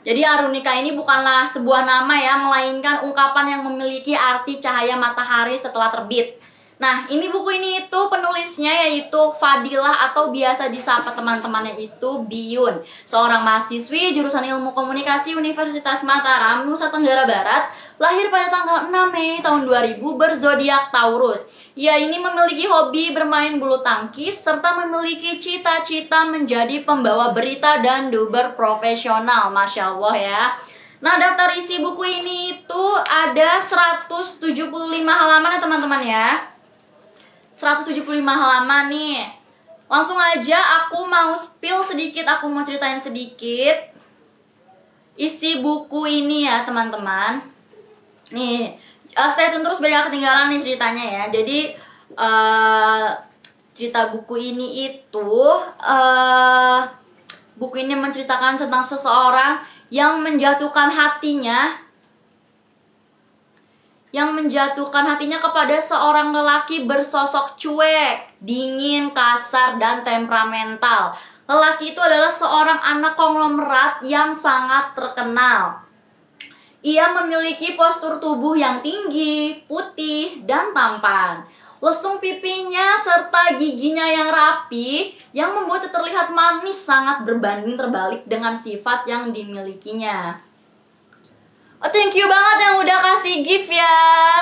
Jadi Arunika ini bukanlah sebuah nama ya, melainkan ungkapan yang memiliki arti cahaya matahari setelah terbit. Nah, ini buku ini itu penulisnya yaitu Fadilah atau biasa disapa teman-temannya itu Biyun, seorang mahasiswi jurusan Ilmu Komunikasi Universitas Mataram, Nusa Tenggara Barat, lahir pada tanggal 6 Mei tahun 2000, berzodiak Taurus. Ia ini memiliki hobi bermain bulu tangkis serta memiliki cita-cita menjadi pembawa berita dan duber profesional. Masya Allah ya. Nah, daftar isi buku ini itu ada 175 halaman ya teman-teman ya. 175 halaman nih. Langsung aja aku mau spill sedikit, aku mau ceritain sedikit isi buku ini ya teman-teman. Nih, stay tune terus biar gak ketinggalan nih ceritanya ya. Jadi cerita buku ini itu buku ini menceritakan tentang seseorang yang menjatuhkan hatinya kepada seorang lelaki bersosok cuek, dingin, kasar, dan temperamental. Lelaki itu adalah seorang anak konglomerat yang sangat terkenal. Ia memiliki postur tubuh yang tinggi, putih, dan tampan. Lesung pipinya serta giginya yang rapi yang membuatnya terlihat manis sangat berbanding terbalik dengan sifat yang dimilikinya. Oh, thank you banget yang udah kasih gift ya.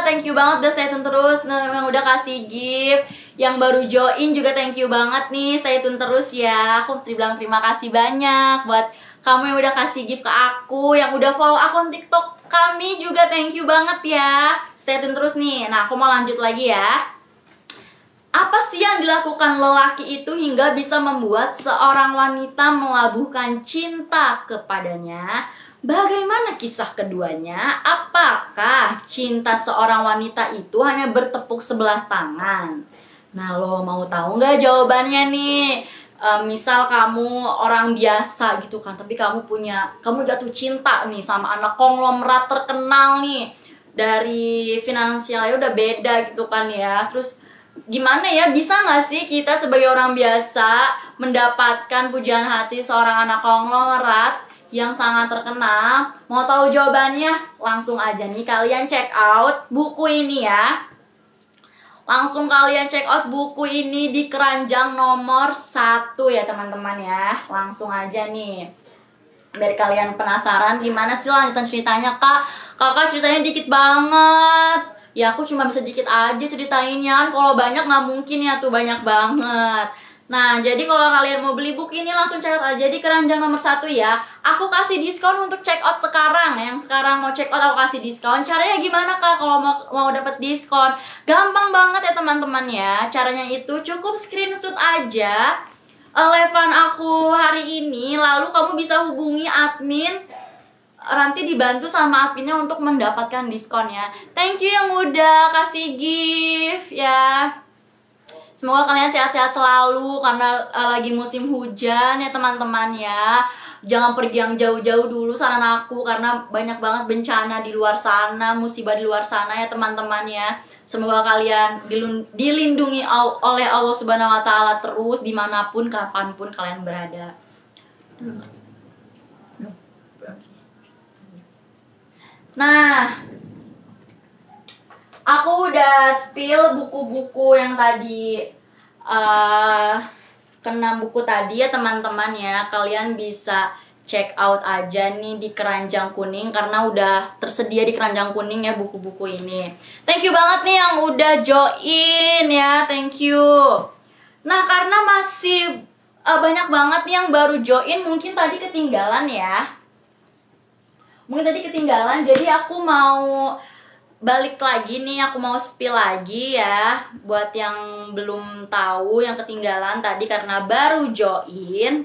Thank you banget udah stay tune terus yang udah kasih gift. Yang baru join juga thank you banget nih, stay tune terus ya. Aku bilang terima kasih banyak buat kamu yang udah kasih gift ke aku, yang udah follow akun TikTok kami juga thank you banget ya. Stay tune terus nih. Nah, aku mau lanjut lagi ya. Apa sih yang dilakukan lelaki itu hingga bisa membuat seorang wanita melabuhkan cinta kepadanya? Bagaimana kisah keduanya? Apakah cinta seorang wanita itu hanya bertepuk sebelah tangan? Nah, lo mau tahu nggak jawabannya nih? Misal kamu orang biasa gitu kan, tapi kamu jatuh cinta nih sama anak konglomerat terkenal nih, dari finansialnya udah beda gitu kan ya. Terus gimana ya, bisa nggak sih kita sebagai orang biasa mendapatkan pujian hati seorang anak konglomerat yang sangat terkenal? Mau tahu jawabannya? Langsung aja nih kalian check out buku ini ya. Langsung kalian check out buku ini di keranjang nomor 1 ya teman-teman ya. Langsung aja nih, biar kalian penasaran gimana sih lanjutan ceritanya. Kakak ceritanya dikit banget. Ya aku cuma bisa dikit aja ceritainnya, kalau banyak nggak mungkin ya tuh, banyak banget. Nah, jadi kalau kalian mau beli buku ini langsung check out aja di keranjang nomor 1 ya. Aku kasih diskon untuk check out sekarang. Yang sekarang mau check out aku kasih diskon. Caranya gimana kak kalau mau dapat diskon? Gampang banget ya teman-teman ya. Caranya itu cukup screenshot aja levan aku hari ini, lalu kamu bisa hubungi admin. Nanti dibantu sama adminnya untuk mendapatkan diskon ya. Thank you yang udah kasih gift ya. Semoga kalian sehat-sehat selalu karena lagi musim hujan ya teman-teman ya. Jangan pergi yang jauh-jauh dulu saran aku, karena banyak banget bencana di luar sana, musibah di luar sana ya teman-teman ya. Semoga kalian dilindungi oleh Allah Subhanahu wa Ta'ala terus dimanapun kapanpun kalian berada. Nah, aku udah spill buku-buku yang tadi, kena buku tadi ya teman-teman ya. Kalian bisa check out aja nih di keranjang kuning, karena udah tersedia di keranjang kuning ya buku-buku ini. Thank you banget nih yang udah join ya, thank you. Nah, karena masih banyak banget nih yang baru join, mungkin tadi ketinggalan ya. Jadi aku mau balik lagi nih, aku mau spill lagi ya buat yang belum tahu, yang ketinggalan tadi karena baru join.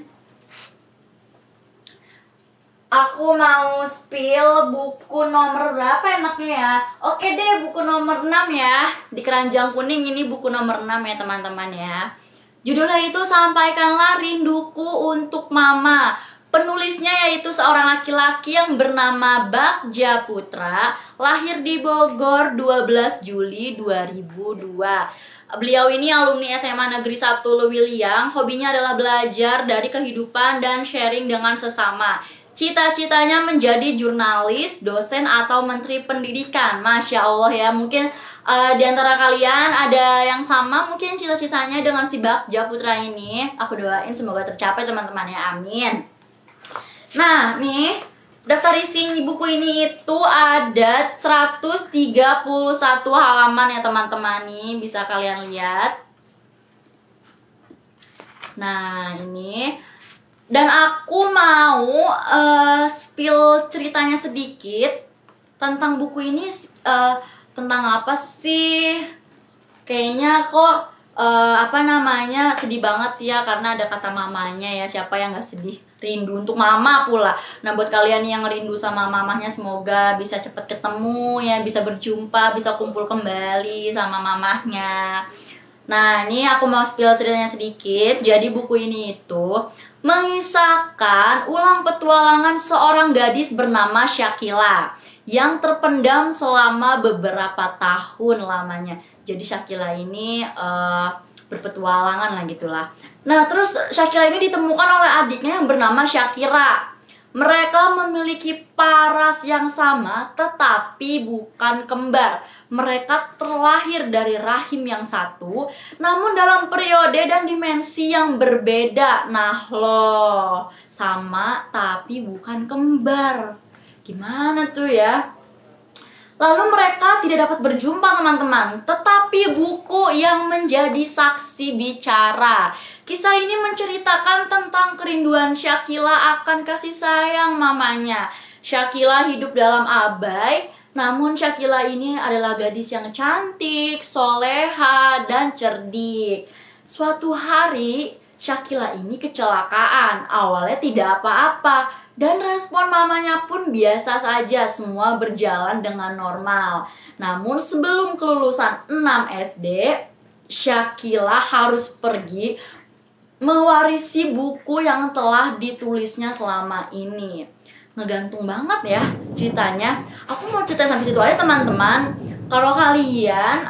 Aku mau spill buku nomor berapa enaknya ya? Oke deh, buku nomor 6 ya. Di keranjang kuning ini buku nomor 6 ya teman-teman ya. Judulnya itu Sampaikanlah Rinduku Untuk Mama. Penulisnya yaitu seorang laki-laki yang bernama Bagja Putra, lahir di Bogor 12 Juli 2002. Beliau ini alumni SMA Negeri 1 Lewiliang. Hobinya adalah belajar dari kehidupan dan sharing dengan sesama. Cita-citanya menjadi jurnalis, dosen, atau menteri pendidikan. Masya Allah ya, mungkin di antara kalian ada yang sama mungkin cita-citanya dengan si Bagja Putra ini. Aku doain semoga tercapai teman-teman ya, amin. Nah, nih daftar isi buku ini itu ada 131 halaman ya teman-teman, nih bisa kalian lihat. Nah, ini. Dan aku mau spill ceritanya sedikit tentang buku ini. Tentang apa sih? Kayaknya kok sedih banget ya, karena ada kata mamanya ya. Siapa yang gak sedih? Rindu untuk mama pula. Nah, buat kalian yang rindu sama mamahnya, semoga bisa cepet ketemu ya, bisa berjumpa, bisa kumpul kembali sama mamahnya. Nah, ini aku mau spill ceritanya sedikit. Jadi buku ini itu mengisahkan ulang petualangan seorang gadis bernama Syakila yang terpendam selama beberapa tahun lamanya. Jadi Syakila ini berpetualangan lah gitulah. Nah, terus Syakila ini ditemukan oleh adiknya yang bernama Syakira. Mereka memiliki paras yang sama tetapi bukan kembar. Mereka terlahir dari rahim yang satu, namun dalam periode dan dimensi yang berbeda. Nah loh, sama tapi bukan kembar. Gimana tuh ya? Lalu mereka tidak dapat berjumpa teman-teman, tetapi buku yang menjadi saksi bicara. Kisah ini menceritakan tentang kerinduan Syakila akan kasih sayang mamanya. Shakila hidup dalam abai, namun Shakila ini adalah gadis yang cantik, soleha, dan cerdik. Suatu hari, Shakila ini kecelakaan. Awalnya tidak apa-apa, dan respon mamanya pun biasa saja, semua berjalan dengan normal. Namun sebelum kelulusan 6 SD, Shakila harus pergi mewarisi buku yang telah ditulisnya selama ini. Ngegantung banget ya ceritanya. Aku mau cerita sampai situ aja teman-teman. Kalau kalian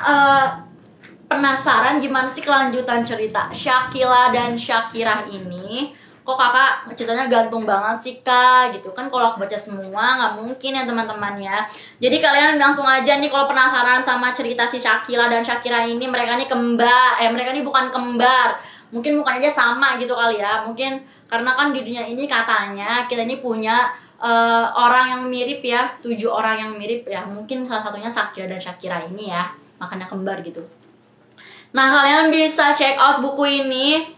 penasaran gimana sih kelanjutan cerita Shakila dan Shakirah ini, kok kakak ceritanya gantung banget sih kak gitu kan. Kalau aku baca semua nggak mungkin ya teman-teman ya. Jadi kalian langsung aja nih kalau penasaran sama cerita si Shakila dan Shakirah ini. Mereka ini kembar, mereka ini bukan kembar, mungkin mukanya aja sama gitu kali ya. Mungkin karena kan di dunia ini katanya kita ini punya orang yang mirip ya, 7 orang yang mirip ya. Mungkin salah satunya Shakila dan Shakirah ini ya, makanya kembar gitu. Nah kalian bisa check out buku ini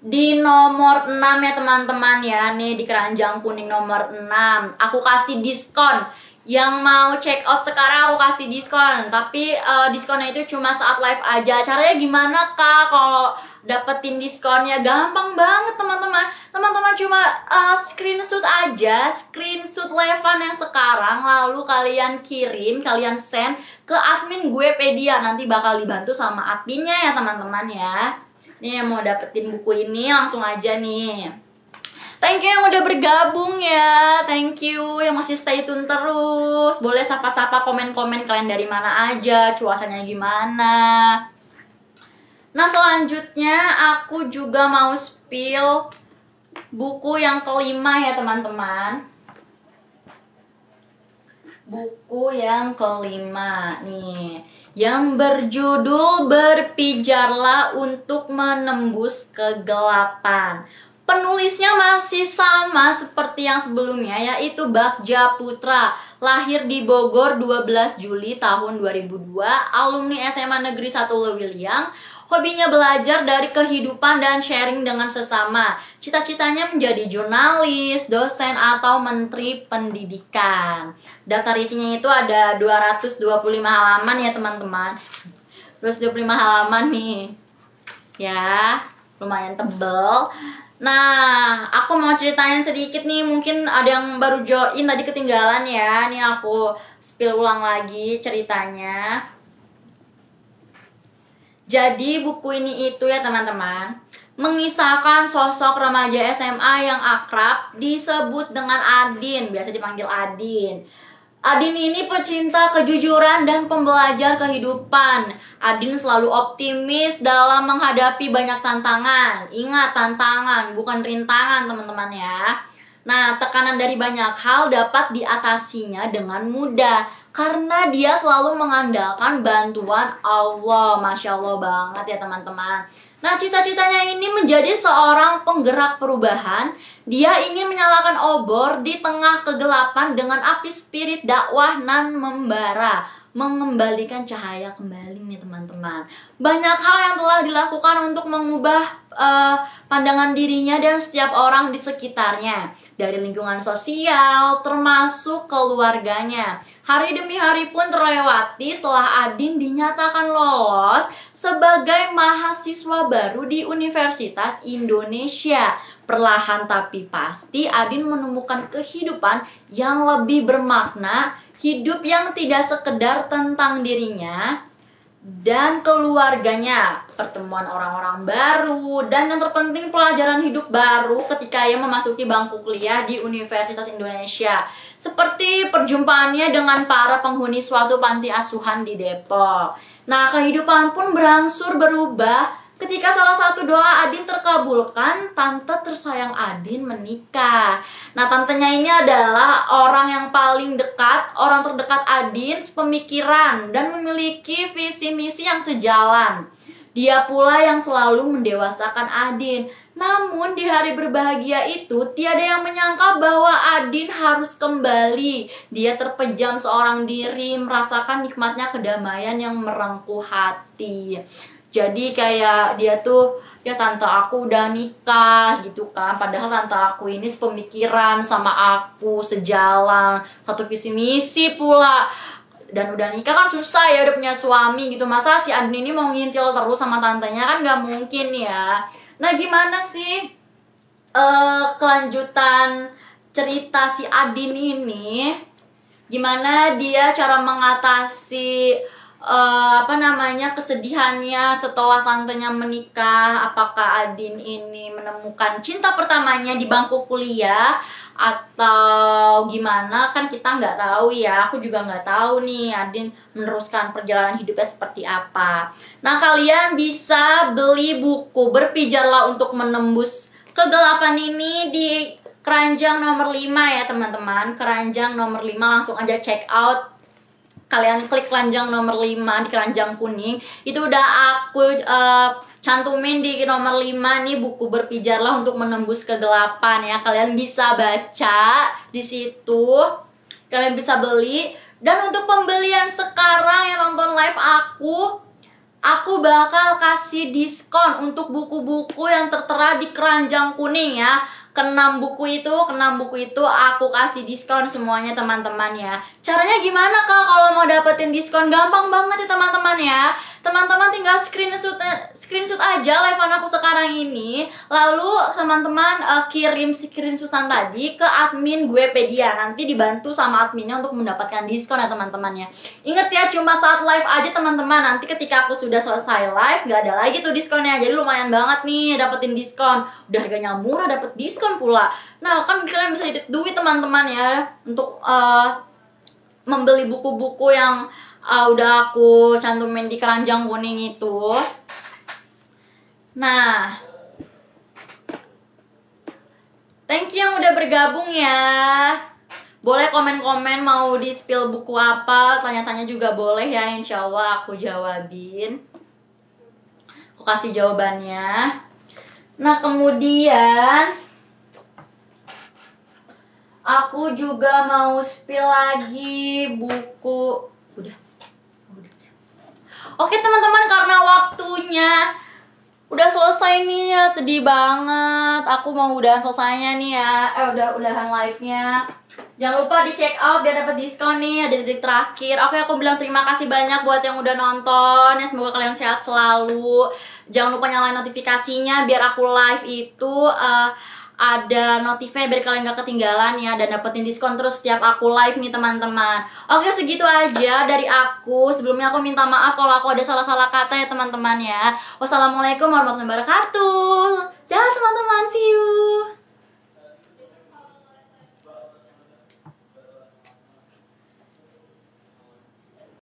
di nomor 6 ya teman-teman ya. Nih di keranjang kuning nomor 6 aku kasih diskon. Yang mau check out sekarang aku kasih diskon. Tapi diskonnya itu cuma saat live aja. Caranya gimana kak kalau dapetin diskonnya? Gampang banget teman-teman. Teman-teman cuma screenshot aja, screenshot live-an yang sekarang, lalu kalian kirim, kalian send ke admin Guepedia. Nanti bakal dibantu sama adminnya ya teman-teman ya. Nih yang mau dapetin buku ini langsung aja nih. Thank you yang udah bergabung ya. Thank you yang masih stay tune terus. Boleh sapa-sapa, komen-komen kalian dari mana aja, cuacanya gimana. Nah selanjutnya aku juga mau spill buku yang kelima ya teman-teman. Buku yang kelima nih, yang berjudul Berpijarlah untuk Menembus Kegelapan. Penulisnya masih sama seperti yang sebelumnya, yaitu Bagja Putra. Lahir di Bogor 12 Juli tahun 2002, alumni SMA Negeri 1 Lewiliang. Hobinya belajar dari kehidupan dan sharing dengan sesama. Cita-citanya menjadi jurnalis, dosen, atau menteri pendidikan. Daftar isinya itu ada 225 halaman ya teman-teman. 225 halaman nih. Ya, lumayan tebel. Nah, aku mau ceritain sedikit nih. Mungkin ada yang baru join tadi ketinggalan ya. Nih aku spill ulang lagi ceritanya. Jadi buku ini itu ya teman-teman, mengisahkan sosok remaja SMA yang akrab disebut dengan Adin, biasa dipanggil Adin. Adin ini pecinta kejujuran dan pembelajar kehidupan. Adin selalu optimis dalam menghadapi banyak tantangan. Ingat, tantangan, bukan rintangan teman-teman ya. Nah, tekanan dari banyak hal dapat diatasinya dengan mudah karena dia selalu mengandalkan bantuan Allah. Masya Allah banget ya teman-teman. Nah, cita-citanya ini menjadi seorang penggerak perubahan. Dia ingin menyalakan obor di tengah kegelapan dengan api spirit dakwah nan membara, mengembalikan cahaya kembali nih teman-teman. Banyak hal yang telah dilakukan untuk mengubah pandangan dirinya dan setiap orang di sekitarnya, dari lingkungan sosial termasuk keluarganya. Hari demi hari pun terlewati setelah Adin dinyatakan lolos sebagai mahasiswa baru di Universitas Indonesia. Perlahan tapi pasti Adin menemukan kehidupan yang lebih bermakna, hidup yang tidak sekedar tentang dirinya dan keluarganya, pertemuan orang-orang baru, dan yang terpenting pelajaran hidup baru ketika ia memasuki bangku kuliah di Universitas Indonesia. Seperti perjumpaannya dengan para penghuni suatu panti asuhan di Depok. Nah, kehidupan pun berangsur berubah ketika salah satu doa Adin terkabulkan. Tante tersayang Adin menikah. Nah, tantenya ini adalah orang yang paling dekat, orang terdekat Adin, sepemikiran, dan memiliki visi misi yang sejalan. Dia pula yang selalu mendewasakan Adin. Namun di hari berbahagia itu, tiada yang menyangka bahwa Adin harus kembali. Dia terpejam seorang diri, merasakan nikmatnya kedamaian yang merengkuh hati. Jadi kayak dia tuh, ya tante aku udah nikah gitu kan, padahal tante aku ini sepemikiran sama aku, sejalan, satu visi misi pula. Dan udah nikah kan susah ya, udah punya suami gitu. Masa si Adin ini mau ngintil terus sama tantenya, kan gak mungkin ya. Nah gimana sih kelanjutan cerita si Adin ini? Gimana dia cara mengatasi kesedihannya setelah tantenya menikah? Apakah Adin ini menemukan cinta pertamanya di bangku kuliah atau gimana? Kan kita nggak tahu ya. Aku juga nggak tahu nih Adin meneruskan perjalanan hidupnya seperti apa. Nah, kalian bisa beli buku Berpijarlah Untuk Menembus Kegelapan ini di keranjang nomor 5 ya teman-teman. Keranjang nomor 5, langsung aja check out. Kalian klik keranjang nomor 5 di keranjang kuning. Itu udah aku cantumin di nomor 5 nih, buku Berpijarlah Untuk Menembus Kegelapan ya. Kalian bisa baca di situ. Kalian bisa beli. Dan untuk pembelian sekarang yang nonton live aku bakal kasih diskon untuk buku-buku yang tertera di keranjang kuning ya. Keenam buku itu aku kasih diskon semuanya teman-teman ya. Caranya gimana Kak kalau mau dapetin diskon? Gampang banget ya teman-teman ya. Teman-teman tinggal screenshot aja live aku sekarang ini. Lalu teman-teman kirim screenshotan tadi ke admin Guepedia. Nanti dibantu sama adminnya untuk mendapatkan diskon ya teman-teman ya. Ingat ya, cuma saat live aja teman-teman. Nanti ketika aku sudah selesai live gak ada lagi tuh diskonnya. Jadi lumayan banget nih dapetin diskon. Udah harganya murah dapet diskon pula. Nah kan kalian bisa edit duit teman-teman ya untuk membeli buku-buku yang udah aku cantumin di keranjang kuning itu. Nah, thank you yang udah bergabung ya. Boleh komen-komen mau di spill buku apa, tanya-tanya juga boleh ya, insya Allah aku jawabin. Aku kasih jawabannya. Nah kemudian aku juga mau spill lagi buku. Udah. Oke teman-teman, karena waktunya udah selesai nih ya, sedih banget. Aku mau udahan selesainya nih ya. Udahan live-nya. Jangan lupa di check out biar dapat diskon nih, ada detik terakhir. Oke, aku bilang terima kasih banyak buat yang udah nonton ya. Semoga kalian sehat selalu. Jangan lupa nyalain notifikasinya biar aku live itu ada notifnya biar kalian gak ketinggalan ya, dan dapetin diskon terus setiap aku live nih teman-teman. Oke, segitu aja dari aku. Sebelumnya aku minta maaf kalau aku ada salah-salah kata ya teman-teman ya. Wassalamualaikum warahmatullahi wabarakatuh. Dah teman-teman, see you.